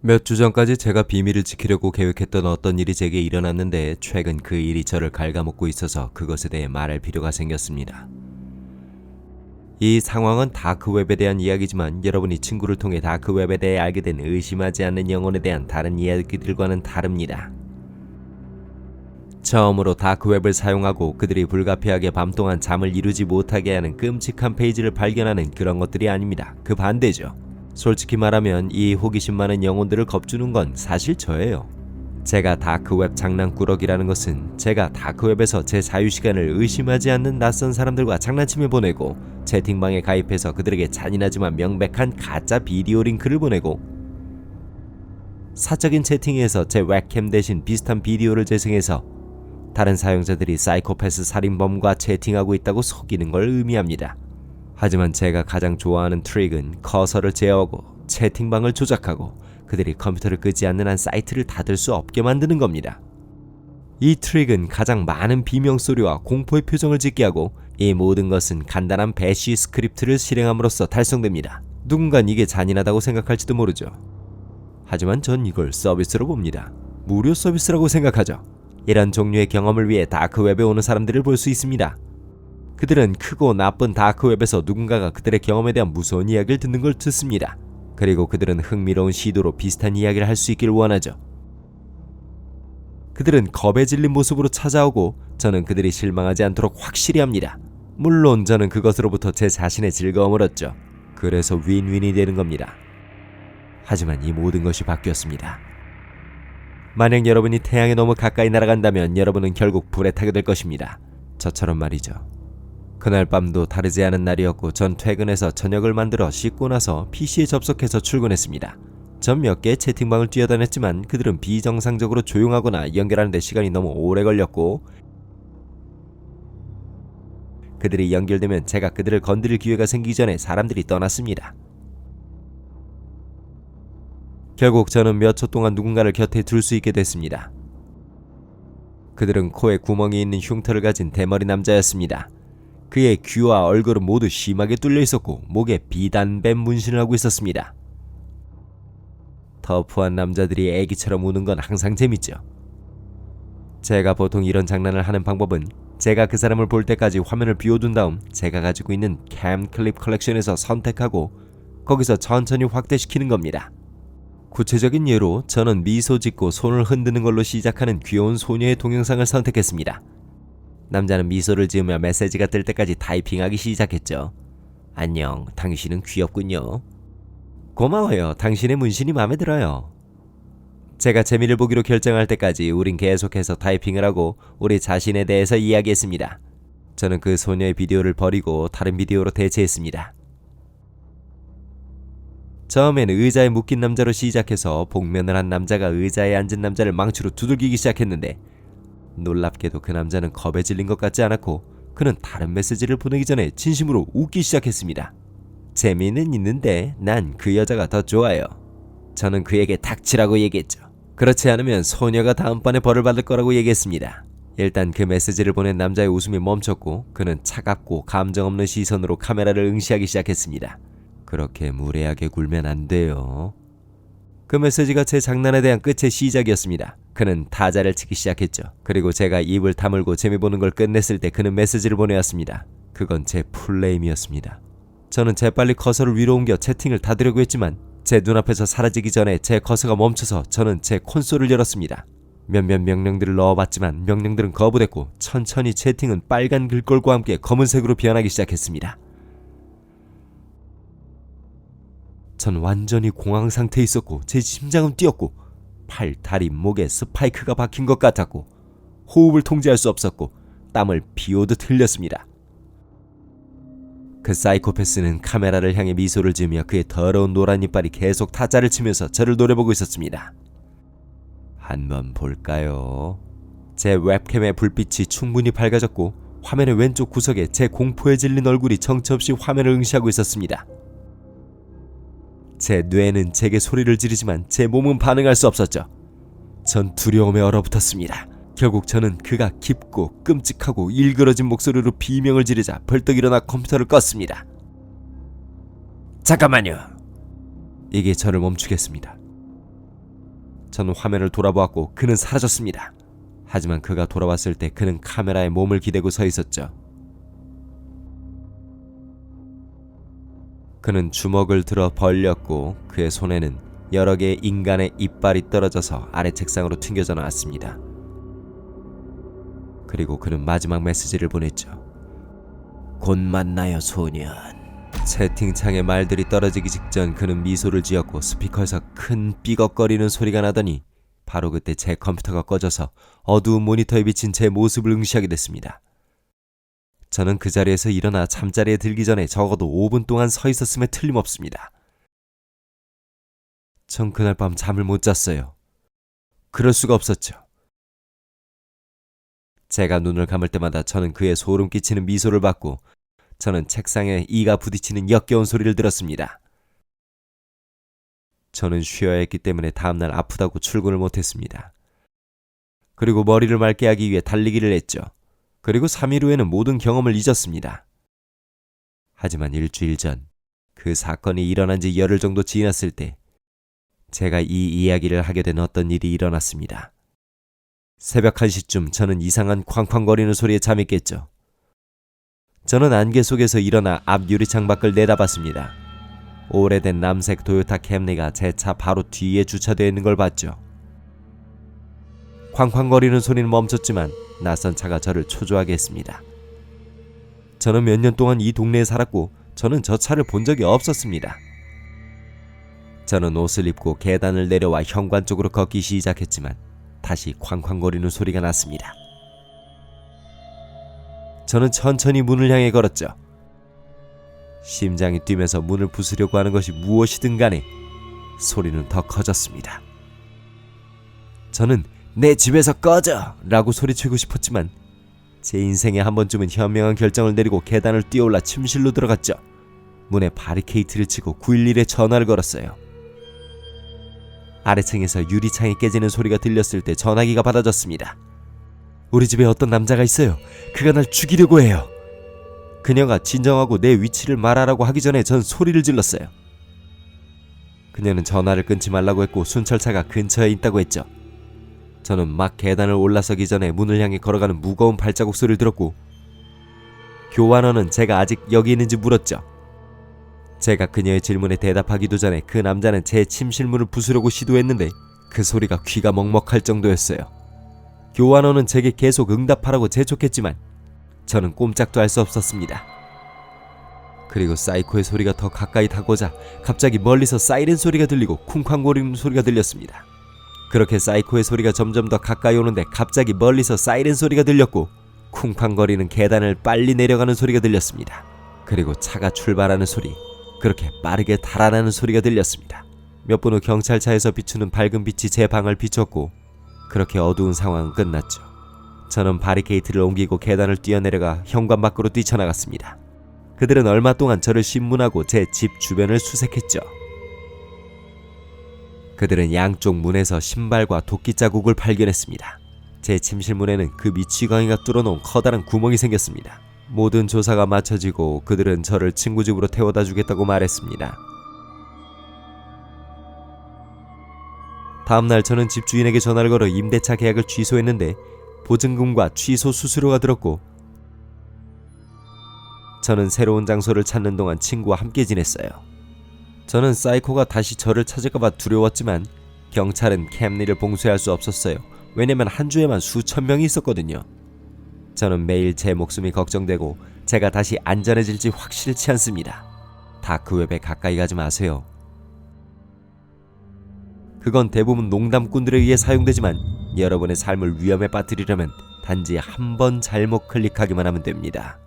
몇 주 전까지 제가 비밀을 지키려고 계획했던 어떤 일이 제게 일어났는데 최근 그 일이 저를 갉아먹고 있어서 그것에 대해 말할 필요가 생겼습니다. 이 상황은 다크웹에 대한 이야기지만 여러분이 친구를 통해 다크웹에 대해 알게 된 의심하지 않는 영혼에 대한 다른 이야기들과는 다릅니다. 처음으로 다크웹을 사용하고 그들이 불가피하게 밤동안 잠을 이루지 못하게 하는 끔찍한 페이지를 발견하는 그런 것들이 아닙니다. 그 반대죠. 솔직히 말하면 이 호기심 많은 영혼들을 겁주는 건 사실 저예요. 제가 다크웹 장난꾸러기라는 것은 제가 다크웹에서 제 자유시간을 의심하지 않는 낯선 사람들과 장난치며 보내고 채팅방에 가입해서 그들에게 잔인하지만 명백한 가짜 비디오 링크를 보내고 사적인 채팅에서 제 웹캠 대신 비슷한 비디오를 재생해서 다른 사용자들이 사이코패스 살인범과 채팅하고 있다고 속이는 걸 의미합니다. 하지만 제가 가장 좋아하는 트릭은 커서를 제어하고 채팅방을 조작하고 그들이 컴퓨터를 끄지 않는 한 사이트를 닫을 수 없게 만드는 겁니다. 이 트릭은 가장 많은 비명소리와 공포의 표정을 짓게 하고 이 모든 것은 간단한 배시 스크립트를 실행함으로써 달성됩니다. 누군간 이게 잔인하다고 생각할지도 모르죠. 하지만 전 이걸 서비스로 봅니다. 무료 서비스라고 생각하죠. 이런 종류의 경험을 위해 다크웹에 오는 사람들을 볼 수 있습니다. 그들은 크고 나쁜 다크웹에서 누군가가 그들의 경험에 대한 무서운 이야기를 듣는 걸 듣습니다. 그리고 그들은 흥미로운 시도로 비슷한 이야기를 할 수 있기를 원하죠. 그들은 겁에 질린 모습으로 찾아오고 저는 그들이 실망하지 않도록 확실히 합니다. 물론 저는 그것으로부터 제 자신의 즐거움을 얻죠. 그래서 윈윈이 되는 겁니다. 하지만 이 모든 것이 바뀌었습니다. 만약 여러분이 태양에 너무 가까이 날아간다면 여러분은 결국 불에 타게 될 것입니다. 저처럼 말이죠. 그날 밤도 다르지 않은 날이었고 전 퇴근해서 저녁을 만들어 씻고 나서 PC에 접속해서 출근했습니다. 전 몇 개의 채팅방을 뛰어다녔지만 그들은 비정상적으로 조용하거나 연결하는 데 시간이 너무 오래 걸렸고 그들이 연결되면 제가 그들을 건드릴 기회가 생기기 전에 사람들이 떠났습니다. 결국 저는 몇 초 동안 누군가를 곁에 둘 수 있게 됐습니다. 그들은 코에 구멍이 있는 흉터를 가진 대머리 남자였습니다. 그의 귀와 얼굴은 모두 심하게 뚫려 있었고 목에 비단뱀 문신을 하고 있었습니다. 터프한 남자들이 애기처럼 우는 건 항상 재밌죠. 제가 보통 이런 장난을 하는 방법은 제가 그 사람을 볼 때까지 화면을 비워둔 다음 제가 가지고 있는 캠 클립 컬렉션에서 선택하고 거기서 천천히 확대시키는 겁니다. 구체적인 예로 저는 미소 짓고 손을 흔드는 걸로 시작하는 귀여운 소녀의 동영상을 선택했습니다. 남자는 미소를 지으며 메시지가 뜰 때까지 타이핑하기 시작했죠. 안녕, 당신은 귀엽군요. 고마워요, 당신의 문신이 마음에 들어요. 제가 재미를 보기로 결정할 때까지 우린 계속해서 타이핑을 하고 우리 자신에 대해서 이야기했습니다. 저는 그 소녀의 비디오를 버리고 다른 비디오로 대체했습니다. 처음에는 의자에 묶인 남자로 시작해서 복면을 한 남자가 의자에 앉은 남자를 망치로 두들기기 시작했는데 놀랍게도 그 남자는 겁에 질린 것 같지 않았고 그는 다른 메시지를 보내기 전에 진심으로 웃기 시작했습니다. 재미는 있는데 난 그 여자가 더 좋아요. 저는 그에게 닥치라고 얘기했죠. 그렇지 않으면 소녀가 다음번에 벌을 받을 거라고 얘기했습니다. 일단 그 메시지를 보낸 남자의 웃음이 멈췄고 그는 차갑고 감정 없는 시선으로 카메라를 응시하기 시작했습니다. 그렇게 무례하게 굴면 안 돼요. 그 메시지가 제 장난에 대한 끝의 시작이었습니다. 그는 타자를 치기 시작했죠. 그리고 제가 입을 다물고 재미 보는 걸 끝냈을 때 그는 메시지를 보내왔습니다. 그건 제 풀네임이었습니다. 저는 재빨리 커서를 위로 옮겨 채팅을 닫으려고 했지만 제 눈앞에서 사라지기 전에 제 커서가 멈춰서 저는 제 콘솔을 열었습니다. 몇몇 명령들을 넣어봤지만 명령들은 거부됐고 천천히 채팅은 빨간 글꼴과 함께 검은색으로 변하기 시작했습니다. 전 완전히 공황 상태에 있었고 제 심장은 뛰었고 팔, 다리, 목에 스파이크가 박힌 것 같았고 호흡을 통제할 수 없었고 땀을 비오듯 흘렸습니다. 그 사이코패스는 카메라를 향해 미소를 지으며 그의 더러운 노란 이빨이 계속 타자를 치면서 저를 노려보고 있었습니다. 한번 볼까요? 제 웹캠의 불빛이 충분히 밝아졌고 화면의 왼쪽 구석에 제 공포에 질린 얼굴이 정처없이 화면을 응시하고 있었습니다. 제 뇌는 제게 소리를 지르지만 제 몸은 반응할 수 없었죠. 전 두려움에 얼어붙었습니다. 결국 저는 그가 깊고 끔찍하고 일그러진 목소리로 비명을 지르자 벌떡 일어나 컴퓨터를 껐습니다. 잠깐만요. 이게 저를 멈추겠습니다. 저는 화면을 돌아보았고 그는 사라졌습니다. 하지만 그가 돌아왔을 때 그는 카메라에 몸을 기대고 서 있었죠. 그는 주먹을 들어 벌렸고 그의 손에는 여러 개의 인간의 이빨이 떨어져서 아래 책상으로 튕겨져 나왔습니다. 그리고 그는 마지막 메시지를 보냈죠. 곧 만나요 소년. 채팅창에 말들이 떨어지기 직전 그는 미소를 지었고 스피커에서 큰 삐걱거리는 소리가 나더니 바로 그때 제 컴퓨터가 꺼져서 어두운 모니터에 비친 제 모습을 응시하게 됐습니다. 저는 그 자리에서 일어나 잠자리에 들기 전에 적어도 5분 동안 서 있었음에 틀림없습니다. 전 그날 밤 잠을 못 잤어요. 그럴 수가 없었죠. 제가 눈을 감을 때마다 저는 그의 소름 끼치는 미소를 봤고 저는 책상에 이가 부딪히는 역겨운 소리를 들었습니다. 저는 쉬어야 했기 때문에 다음날 아프다고 출근을 못했습니다. 그리고 머리를 맑게 하기 위해 달리기를 했죠. 그리고 3일 후에는 모든 경험을 잊었습니다. 하지만 일주일 전 그 사건이 일어난 지 열흘 정도 지났을 때 제가 이 이야기를 하게 된 어떤 일이 일어났습니다. 새벽 1시쯤 저는 이상한 쾅쾅거리는 소리에 잠이 깼죠. 저는 안개 속에서 일어나 앞 유리창 밖을 내다봤습니다. 오래된 남색 토요타 캠리가 제 차 바로 뒤에 주차되어 있는 걸 봤죠. 쾅쾅거리는 소리는 멈췄지만 낯선 차가 저를 초조하게 했습니다. 저는 몇 년 동안 이 동네에 살았고 저는 저 차를 본 적이 없었습니다. 저는 옷을 입고 계단을 내려와 현관 쪽으로 걷기 시작했지만 다시 쾅쾅거리는 소리가 났습니다. 저는 천천히 문을 향해 걸었죠. 심장이 뛰면서 문을 부수려고 하는 것이 무엇이든 간에 소리는 더 커졌습니다. 저는 내 집에서 꺼져! 라고 소리치고 싶었지만 제 인생에 한 번쯤은 현명한 결정을 내리고 계단을 뛰어올라 침실로 들어갔죠. 문에 바리케이트를 치고 911에 전화를 걸었어요. 아래층에서 유리창이 깨지는 소리가 들렸을 때 전화기가 받아졌습니다. 우리 집에 어떤 남자가 있어요. 그가 날 죽이려고 해요. 그녀가 진정하고 내 위치를 말하라고 하기 전에 전 소리를 질렀어요. 그녀는 전화를 끊지 말라고 했고 순찰차가 근처에 있다고 했죠. 저는 막 계단을 올라서기 전에 문을 향해 걸어가는 무거운 발자국 소리를 들었고 교환원은 제가 아직 여기 있는지 물었죠. 제가 그녀의 질문에 대답하기도 전에 그 남자는 제 침실문을 부수려고 시도했는데 그 소리가 귀가 먹먹할 정도였어요. 교환원은 제게 계속 응답하라고 재촉했지만 저는 꼼짝도 할 수 없었습니다. 그리고 사이코의 소리가 더 가까이 다가오자 갑자기 멀리서 사이렌 소리가 들리고 쿵쾅거리는 소리가 들렸습니다. 그렇게 사이코의 소리가 점점 더 가까이 오는데 갑자기 멀리서 사이렌 소리가 들렸고 쿵쾅거리는 계단을 빨리 내려가는 소리가 들렸습니다. 그리고 차가 출발하는 소리, 그렇게 빠르게 달아나는 소리가 들렸습니다. 몇 분 후 경찰차에서 비추는 밝은 빛이 제 방을 비췄고 그렇게 어두운 상황은 끝났죠. 저는 바리케이트를 옮기고 계단을 뛰어내려가 현관 밖으로 뛰쳐나갔습니다. 그들은 얼마 동안 저를 신문하고 제 집 주변을 수색했죠. 그들은 양쪽 문에서 신발과 도끼 자국을 발견했습니다. 제 침실 문에는 그 미치광이가 뚫어놓은 커다란 구멍이 생겼습니다. 모든 조사가 마쳐지고 그들은 저를 친구 집으로 태워다 주겠다고 말했습니다. 다음날 저는 집주인에게 전화를 걸어 임대차 계약을 취소했는데 보증금과 취소 수수료가 들었고 저는 새로운 장소를 찾는 동안 친구와 함께 지냈어요. 저는 사이코가 다시 저를 찾을까봐 두려웠지만 경찰은 캠리를 봉쇄할 수 없었어요. 왜냐면 한 주에만 수천 명이 있었거든요. 저는 매일 제 목숨이 걱정되고 제가 다시 안전해질지 확실치 않습니다. 다크웹에 가까이 가지 마세요. 그건 대부분 농담꾼들에 의해 사용되지만 여러분의 삶을 위험에 빠뜨리려면 단지 한 번 잘못 클릭하기만 하면 됩니다.